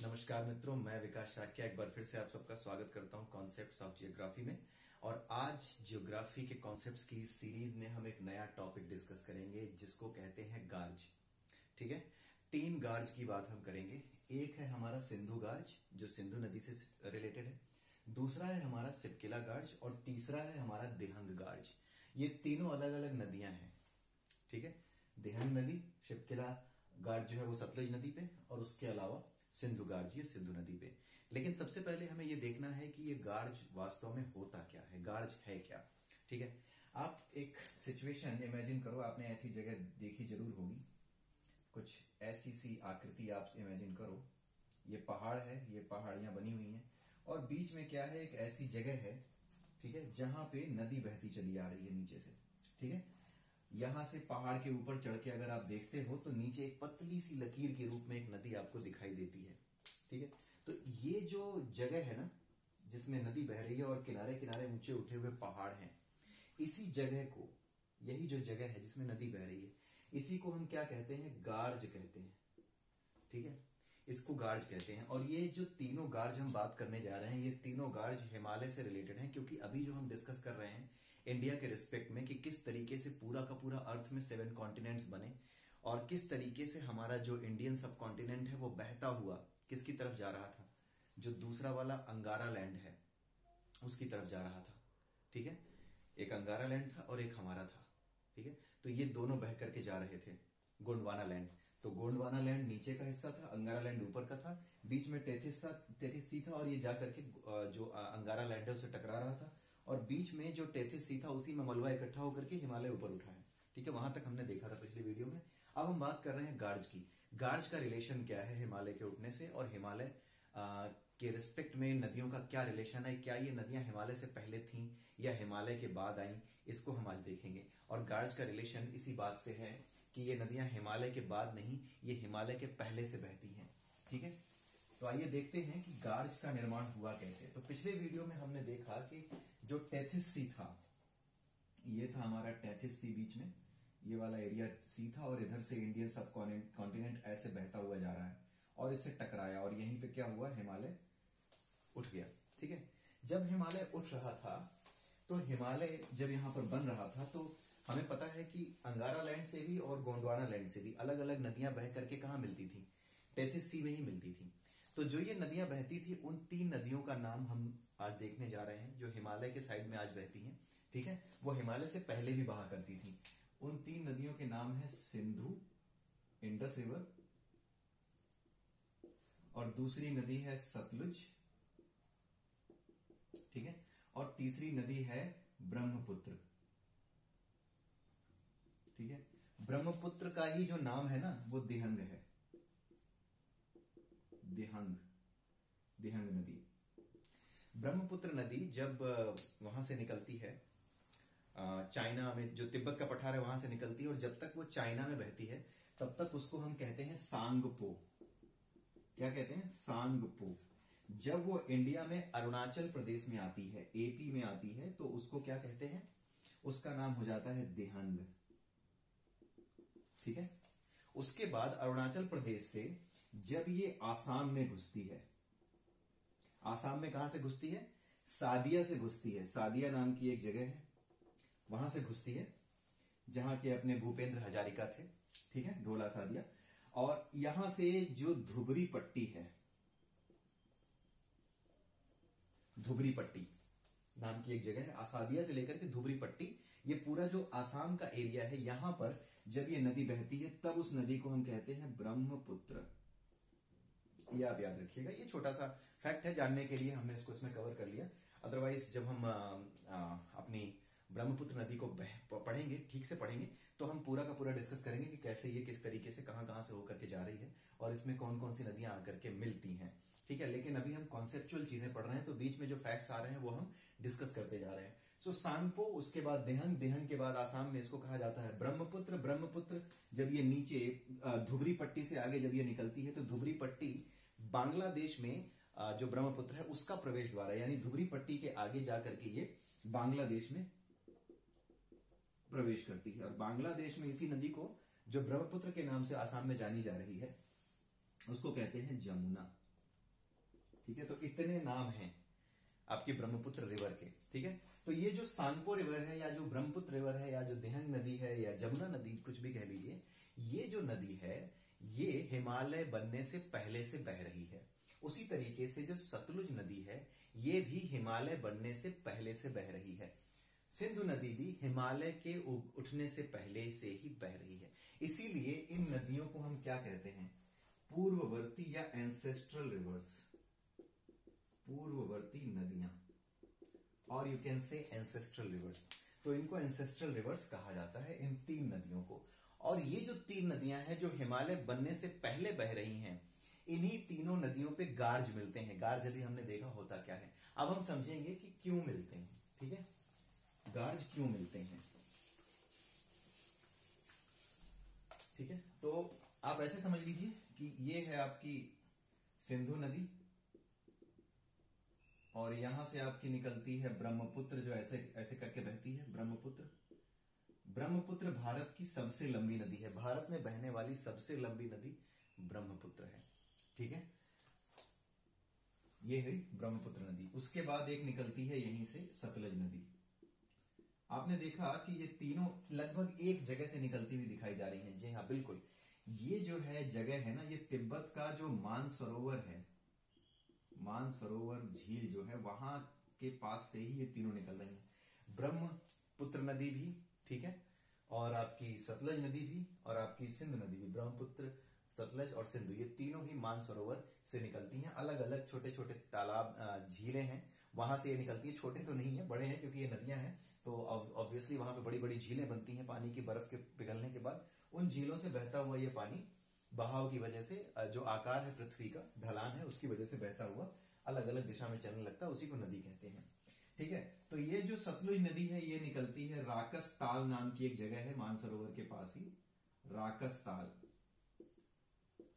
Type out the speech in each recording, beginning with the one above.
नमस्कार मित्रों, मैं विकास शाक्य एक बार फिर से आप सबका स्वागत करता हूं कॉन्सेप्ट्स ऑफ जियोग्राफी में। और आज जियोग्राफी के कॉन्सेप्ट्स की सीरीज में हम एक नया टॉपिक डिस्कस करेंगे जिसको कहते हैं गार्ज। ठीक है, 3 गार्ज की बात हम करेंगे। एक है हमारा सिंधु गार्ज जो सिंधु नदी से रिलेटेड है, दूसरा है हमारा सिपकिला गार्ज और तीसरा है हमारा दिहंग गार्ज। ये तीनों अलग अलग नदियां हैं। ठीक है, दिहंग नदी, शिपकिला गार्ज जो है वो सतलुज नदी पे, और उसके अलावा सिंधु गार्ज ये सिंधु नदी पे। लेकिन सबसे पहले हमें ये देखना है कि ये गार्ज वास्तव में होता क्या है, गार्ज है क्या। ठीक है, आप एक सिचुएशन इमेजिन करो, आपने ऐसी जगह देखी जरूर होगी, कुछ ऐसी सी आकृति आप इमेजिन करो। ये पहाड़ है, ये पहाड़ियां बनी हुई हैं और बीच में क्या है, एक ऐसी जगह है, ठीक है, जहां पे नदी बहती चली आ रही है नीचे से। ठीक है, यहां से पहाड़ के ऊपर चढ़ के अगर आप देखते हो तो नीचे एक पतली सी लकीर के रूप में एक नदी आपको दिखाई देती है। ठीक है, तो ये जो जगह है ना जिसमें नदी बह रही है और किनारे किनारे ऊंचे उठे हुए पहाड़ हैं, इसी जगह को, यही जो जगह है जिसमें नदी बह रही है, इसी को हम क्या कहते हैं, गार्ज कहते हैं। ठीक है, इसको गार्ज कहते हैं। और ये जो तीनों गार्ज हम बात करने जा रहे हैं, ये तीनों गार्ज हिमालय से रिलेटेड हैं, क्योंकि अभी जो हम डिस्कस कर रहे हैं इंडिया के रिस्पेक्ट में कि किस तरीके से पूरा का पूरा अर्थ में 7 कॉन्टिनेंट्स बने और किस तरीके से हमारा जो इंडियन सब कॉन्टिनेंट है वो बहता हुआ किसकी तरफ जा रहा था, जो दूसरा वाला अंगारा लैंड है उसकी तरफ जा रहा था। ठीक है, एक अंगारा लैंड था और एक हमारा था। ठीक है, तो ये दोनों बह करके जा रहे थे। गोंडवाना लैंड, तो गोंडवाना लैंड नीचे का हिस्सा था, अंगारा लैंड ऊपर का था, बीच में टेथिस सी था और ये जाकर के जो अंगारा लैंड है उसे टकरा रहा था, और बीच में जो टेथिस सी था उसी में मलबा इकट्ठा होकर के हिमालय ऊपर उठा है। ठीक है, वहां तक हमने देखा था पिछले वीडियो में। अब हम बात कर रहे हैं गार्ज की। गार्ज का रिलेशन क्या है हिमालय के उठने से, और हिमालय के रिस्पेक्ट में नदियों का क्या रिलेशन है, क्या ये नदियां हिमालय से पहले थीं या हिमालय के बाद आई, इसको हम आज देखेंगे। और गार्ज का रिलेशन इसी बात से है कि ये नदियां हिमालय के बाद नहीं, ये हिमालय के पहले से बहती हैं। ठीक है, तो आइए देखते हैं कि गार्ज का निर्माण हुआ कैसे। तो पिछले वीडियो में हमने देखा कि जो टेथिस सी था, ये था हमारा टेथिस सी, बीच में ये वाला एरिया सी था, और इधर से इंडियन सब कॉन्टिनेंट ऐसे बहता हुआ जा रहा है और इससे टकराया, और यहीं पे क्या हुआ, हिमालय उठ गया। ठीक है, जब हिमालय उठ रहा था तो हिमालय जब यहां पर बन रहा था तो हमें पता है कि अंगारा लैंड से भी और गोंडवाना लैंड से भी अलग अलग नदियां बह करके कहां मिलती थी, टेथिस सी में ही मिलती थी। तो जो ये नदियां बहती थी उन 3 नदियों का नाम हम आज देखने जा रहे हैं, जो हिमालय के साइड में आज बहती हैं। ठीक है, वो हिमालय से पहले भी बहा करती थी। उन 3 नदियों के नाम है सिंधु, इंडस रिवर, और दूसरी नदी है सतलुज। ठीक है, और तीसरी नदी है ब्रह्मपुत्र। ठीक है, ब्रह्मपुत्र का ही जो नाम है ना वो दिहंग है, दिहंग नदी। ब्रह्मपुत्र नदी जब वहां से निकलती है, चाइना में जो तिब्बत का पठार है वहां से निकलती है, और जब तक वो चाइना में बहती है तब तक उसको हम कहते हैं सांगपो। क्या कहते हैं, सांगपो। जब वो इंडिया में अरुणाचल प्रदेश में आती है, एपी में आती है, तो उसको क्या कहते हैं, उसका नाम हो जाता है दिहंग। ठीक है, उसके बाद अरुणाचल प्रदेश से जब ये आसाम में घुसती है, आसाम में कहां से घुसती है, सादिया से घुसती है। सादिया नाम की एक जगह है, वहां से घुसती है, जहां के अपने भूपेंद्र हजारिका थे। ठीक है, ढोला सादिया। और यहां से जो धुबरी पट्टी है, धुबरी पट्टी नाम की एक जगह है, आसादिया से लेकर के धुबरी पट्टी, ये पूरा जो आसाम का एरिया है, यहां पर जब ये नदी बहती है तब उस नदी को हम कहते हैं ब्रह्मपुत्र। ये आप याद रखिएगा, ये छोटा सा फैक्ट है, जानने के लिए हमने इसको इसमें कवर कर लिया। अदरवाइज जब हम अपनी ब्रह्मपुत्र नदी को पढ़ेंगे, ठीक से पढ़ेंगे, तो हम पूरा का पूरा डिस्कस करेंगे कि कैसे ये किस तरीके से कहां कहां से होकर के जा रही है और इसमें कौन कौन सी नदियां आकर के मिलती हैं। ठीक है, लेकिन अभी हम कॉन्सेप्चुअल चीजें पढ़ रहे हैं, तो बीच में जो फैक्ट्स आ रहे हैं वो हम डिस्कस करते जा रहे हैं। सो सांगपो, उसके बाद दिहंग, दिहंग के बाद आसाम में इसको कहा जाता है ब्रह्मपुत्र। ब्रह्मपुत्र जब ये नीचे धुबरी पट्टी से आगे जब ये निकलती है तो धुबरी पट्टी बांग्लादेश में जो ब्रह्मपुत्र है उसका प्रवेश द्वार है, यानी धुबरी पट्टी के आगे जाकर के ये बांग्लादेश में प्रवेश करती है। और बांग्लादेश में इसी नदी को, जो ब्रह्मपुत्र के नाम से आसाम में जानी जा रही है, उसको कहते हैं जमुना। ठीक है, तो इतने नाम हैं आपके ब्रह्मपुत्र रिवर के। ठीक है, तो ये जो सांगपो रिवर है या जो ब्रह्मपुत्र रिवर है या जो दिहंग नदी है या जमुना नदी कुछ भी कह लीजिए, ये जो नदी है ये हिमालय बनने से पहले से बह रही है। उसी तरीके से जो सतलुज नदी है ये भी हिमालय बनने से पहले से बह रही है। सिंधु नदी भी हिमालय के उठने से पहले से ही बह रही है। इसीलिए इन नदियों को हम क्या कहते हैं, पूर्ववर्ती या एंसेस्ट्रल रिवर्स, पूर्ववर्ती नदियां, और you can say ancestral reverse. तो इनको एंसेस्ट्रल रिवर्स कहा जाता है इन तीन नदियों को। और ये जो तीन नदियां हैं जो हिमालय बनने से पहले बह रही हैं, इन्हीं तीनों नदियों पे गार्ज मिलते हैं। गार्ज अभी हमने देखा होता क्या है, अब हम समझेंगे कि क्यों मिलते हैं। ठीक है, गार्ज क्यों मिलते हैं। ठीक है, तो आप ऐसे समझ लीजिए कि ये है आपकी सिंधु नदी और यहां से आपकी निकलती है ब्रह्मपुत्र, जो ऐसे ऐसे करके बहती है ब्रह्मपुत्र। ब्रह्मपुत्र भारत की सबसे लंबी नदी है, भारत में बहने वाली सबसे लंबी नदी ब्रह्मपुत्र है। ठीक है, ये है ब्रह्मपुत्र नदी। उसके बाद एक निकलती है यहीं से सतलज नदी। आपने देखा कि ये तीनों लगभग एक जगह से निकलती हुई दिखाई जा रही हैं। जी हाँ, बिल्कुल, ये जो है जगह है ना, ये तिब्बत का जो मानसरोवर है, मानसरोवर झील जो है वहां के पास से ही ये तीनों निकल रही हैं। ब्रह्मपुत्र नदी भी, ठीक है, और आपकी सतलज नदी भी और आपकी सिंधु नदी भी, ब्रह्मपुत्र, सतलज और सिंधु, ये तीनों ही मानसरोवर से निकलती हैं। अलग अलग छोटे छोटे तालाब, झीलें हैं, वहां से ये निकलती है। छोटे तो नहीं है, बड़े हैं, क्योंकि ये नदियां हैं तो ऑब्वियसली वहां पे बड़ी बड़ी झीलें बनती हैं पानी की बर्फ के पिघलने के बाद। उन झीलों से बहता हुआ ये पानी बहाव की वजह से, जो आकार है पृथ्वी का, ढलान है, उसकी वजह से बहता हुआ अलग अलग दिशा में चलने लगता है, उसी को नदी कहते हैं। ठीक है, तो ये जो सतलुज नदी है ये निकलती है राकस ताल नाम की एक जगह है मानसरोवर के पास ही, राकस ताल।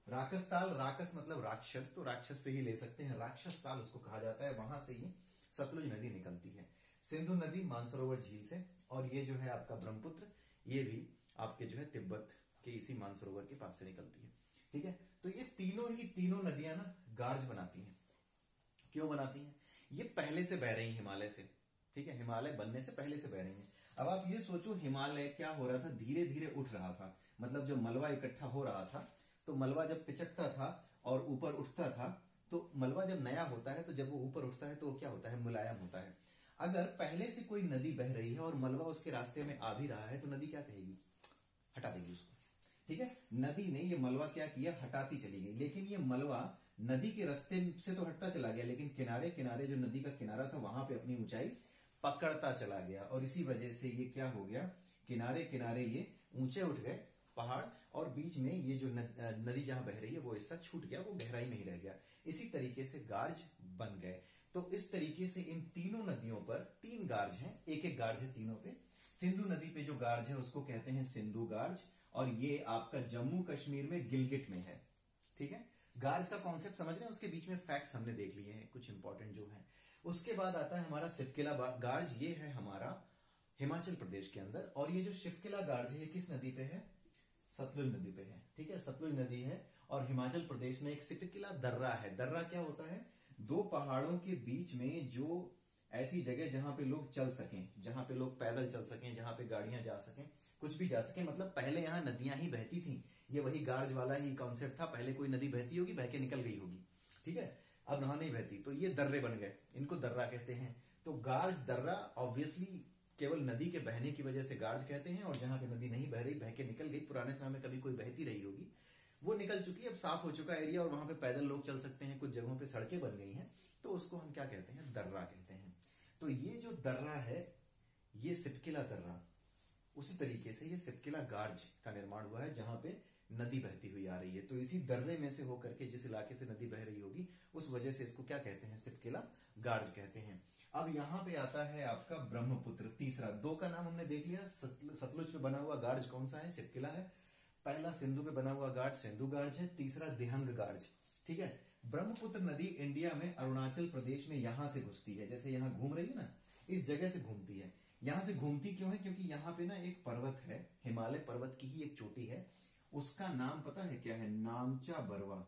राकस ताल, राकस मतलब राक्षस, तो राक्षस से ही ले सकते हैं, राक्षस ताल उसको कहा जाता है। वहां से ही सतलुज नदी निकलती है। सिंधु नदी मानसरोवर झील से, और ये जो है आपका ब्रह्मपुत्र, ये भी आपके जो है तिब्बत के इसी मानसरोवर के पास से निकलती है। ठीक है, तो ये तीनों ही तीनों नदियां ना गार्ज बनाती हैं। क्यों बनाती हैं? ये पहले से बह रही हिमालय से। ठीक है, हिमालय बनने से पहले से बह रही हैं। अब आप ये सोचो, हिमालय क्या हो रहा था, धीरे धीरे उठ रहा था। मतलब जब मलबा इकट्ठा हो रहा था तो मलबा जब पिचकता था और ऊपर उठता था, तो मलबा जब नया होता है तो जब वो ऊपर उठता है तो वो क्या होता है, मुलायम होता है। अगर पहले से कोई नदी बह रही है और मलबा उसके रास्ते में आ भी रहा है तो नदी क्या कहेगी, हटा देगी उसको। ठीक है, नदी ने ये मलबा क्या किया, हटाती चली गई। लेकिन ये मलबा नदी के रास्ते से तो हटता चला गया, लेकिन किनारे किनारे जो नदी का किनारा था वहां पे अपनी ऊंचाई पकड़ता चला गया, और इसी वजह से ये क्या हो गया, किनारे किनारे ये ऊंचे उठ गए पहाड़, और बीच में ये जो नदी जहां बह रही है वो हिस्सा छूट गया, वो गहराई में ही रह गया। इसी तरीके से गार्ज बन गए। तो इस तरीके से इन तीनों नदियों पर तीन गार्ज हैं, एक एक गार्ज है तीनों पे। सिंधु नदी पे जो गार्ज है उसको कहते हैं सिंधु गार्ज, और ये आपका जम्मू कश्मीर में गिलगिट में है। ठीक है, गार्ज का कॉन्सेप्ट समझ रहे हैं, उसके बीच में फैक्ट्स हमने देख लिए हैं कुछ इंपॉर्टेंट जो है। उसके बाद आता है हमारा सिपकिला गार्ज, ये है हमारा हिमाचल प्रदेश के अंदर। और ये जो सिपकिला गार्ज है ये किस नदी पे है, सतलुज नदी पे है। ठीक है, सतलुज नदी है, और हिमाचल प्रदेश में एक सिपकिला दर्रा है। दर्रा क्या होता है, दो पहाड़ों के बीच में जो ऐसी जगह जहां पे लोग चल सकें, जहां पे लोग पैदल चल सकें, जहां पे गाड़ियां जा सकें, कुछ भी जा सकें। मतलब पहले यहाँ नदियां ही बहती थी, ये वही गार्ज वाला ही कॉन्सेप्ट था। पहले कोई नदी बहती होगी, बह के निकल गई होगी, ठीक है, अब यहाँ नहीं बहती, तो ये दर्रे बन गए, इनको दर्रा कहते हैं। तो गार्ज दर्रा ऑब्वियसली केवल नदी के बहने की वजह से गार्ज कहते हैं, और जहां पे नदी नहीं बह रही, बह के निकल गई, पुराने समय में कभी कोई बहती रही होगी, वो निकल चुकी है, अब साफ हो चुका एरिया और वहां पे पैदल लोग चल सकते हैं, कुछ जगहों पे सड़कें बन गई हैं, तो उसको हम क्या कहते हैं, दर्रा कहते हैं। तो ये जो दर्रा है ये सिपकिला दर्रा, उसी तरीके से ये सिपकिला गार्ज का निर्माण हुआ है जहां पे नदी बहती हुई आ रही है। तो इसी दर्रे में से होकर के जिस इलाके से नदी बह रही होगी उस वजह से इसको क्या कहते हैं, सिपकिला गार्ज कहते हैं। अब यहां पे आता है आपका ब्रह्मपुत्र, तीसरा। दो का नाम हमने देख लिया, सतलुज पे बना हुआ गार्ज कौन सा है, सिपकिला है। पहला सिंधु पे बना हुआ गार्ज सिंधु गार्ज है, तीसरा दिहंग गार्ज। ठीक है, ब्रह्मपुत्र नदी इंडिया में अरुणाचल प्रदेश में यहां से घुसती है, जैसे यहां घूम रही है ना, इस जगह से घूमती है। यहां से घूमती क्यों है, क्योंकि यहां पे ना एक पर्वत है, हिमालय पर्वत की ही एक चोटी है, उसका नाम पता है क्या है, नामचा बरवा।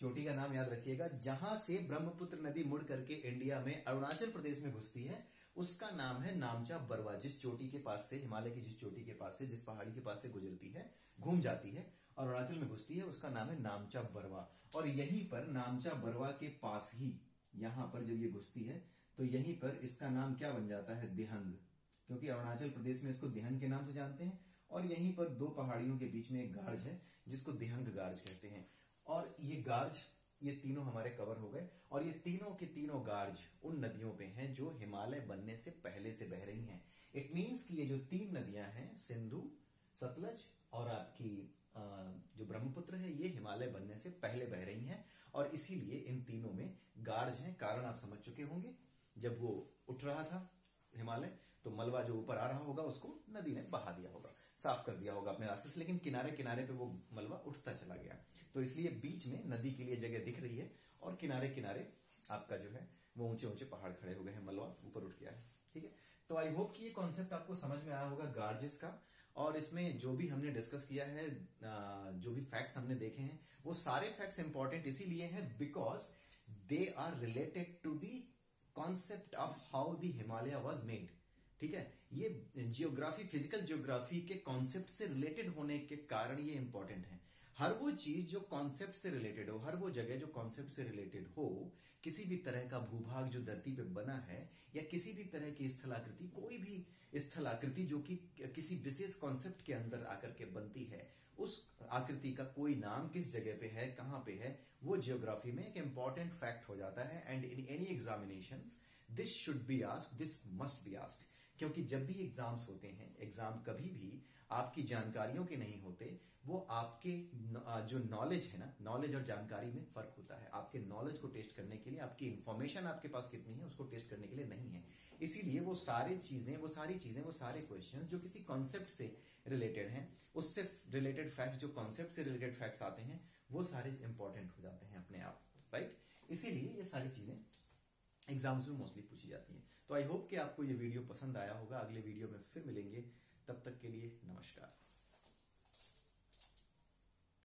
चोटी का नाम याद रखिएगा। जहां से ब्रह्मपुत्र नदी मुड़ करके इंडिया में अरुणाचल प्रदेश में घुसती है उसका नाम है नामचा बरवा। जिस चोटी के पास से, हिमालय की जिस चोटी के पास से, जिस पहाड़ी के पास से गुजरती है, घूम जाती है और अरुणाचल में घुसती है, उसका नाम है नामचा बरवा। और यहीं पर नामचा बरवा के पास ही, यहां पर जब ये घुसती है तो यहीं पर इसका नाम क्या बन जाता है, दिहंग, क्योंकि अरुणाचल प्रदेश में इसको दिहंग के नाम से जानते हैं। और यहीं पर दो पहाड़ियों के बीच में एक गार्ज है जिसको दिहंग गार्ज कहते हैं। और ये गार्ज, ये तीनों हमारे कवर हो गए। और ये तीनों के तीनों गार्ज उन नदियों पे हैं जो हिमालय बनने से पहले से बह रही हैं। इट मींस कि ये जो तीन नदियां हैं, सिंधु, सतलज और आपकी जो ब्रह्मपुत्र है, ये हिमालय बनने से पहले बह रही हैं। और इसीलिए इन तीनों में गार्ज हैं। कारण आप समझ चुके होंगे, जब वो उठ रहा था हिमालय तो मलबा जो ऊपर आ रहा होगा उसको नदी ने बहा दिया होगा, साफ कर दिया होगा अपने रास्ते से, लेकिन किनारे किनारे पे वो मलबा उठता चला गया। तो इसलिए बीच में नदी के लिए जगह दिख रही है और किनारे किनारे आपका जो है वो ऊंचे ऊंचे पहाड़ खड़े हो गए हैं, मलबा ऊपर उठ गया है। ठीक है, तो आई होप कि ये कॉन्सेप्ट आपको समझ में आया होगा गार्जेस का। और इसमें जो भी हमने डिस्कस किया है, जो भी फैक्ट्स हमने देखे हैं, वो सारे फैक्ट्स इंपॉर्टेंट इसीलिए हैं because they are related to the concept of how the Himalaya was made. ठीक है, ये जियोग्राफी, फिजिकल जियोग्राफी के कॉन्सेप्ट से रिलेटेड होने के कारण ये इंपॉर्टेंट है। हर वो चीज जो कॉन्सेप्ट से रिलेटेड हो, हर वो जगह जो कॉन्सेप्ट से रिलेटेड हो, किसी भी तरह का भूभाग जो धरती पे बना है या किसी भी तरह की स्थलाकृति, कोई भी स्थलाकृति जो कि किसी विशेष कॉन्सेप्ट के अंदर आकर के बनती है, उस आकृति का कोई नाम किस जगह पे है, कहां पे है, वो जियोग्राफी में एक इंपॉर्टेंट फैक्ट हो जाता है। And in any examinations this should be asked, this must be asked. क्योंकि जब भी एग्जाम्स होते हैं, एग्जाम कभी भी आपकी जानकारियों के नहीं होते, वो आपके जो नॉलेज है ना, नॉलेज और जानकारी में फर्क होता है। आपके नॉलेज को टेस्ट करने के लिए, आपकी इंफॉर्मेशन आपके पास कितनी है उसको टेस्ट करने के लिए नहीं है। इसीलिए वो सारी चीजें, वो सारे क्वेश्चन जो किसी कॉन्सेप्ट से रिलेटेड हैं, उससे रिलेटेड फैक्ट्स, जो कॉन्सेप्ट से रिलेटेड फैक्ट्स आते हैं, वो सारे इंपॉर्टेंट हो जाते हैं अपने आप, राइट। इसीलिए ये सारी चीजें एग्जाम्स में मोस्टली पूछी जाती हैं। तो आई होप कि आपको ये वीडियो पसंद आया होगा। अगले वीडियो में फिर मिलेंगे, तब तक के लिए नमस्कार।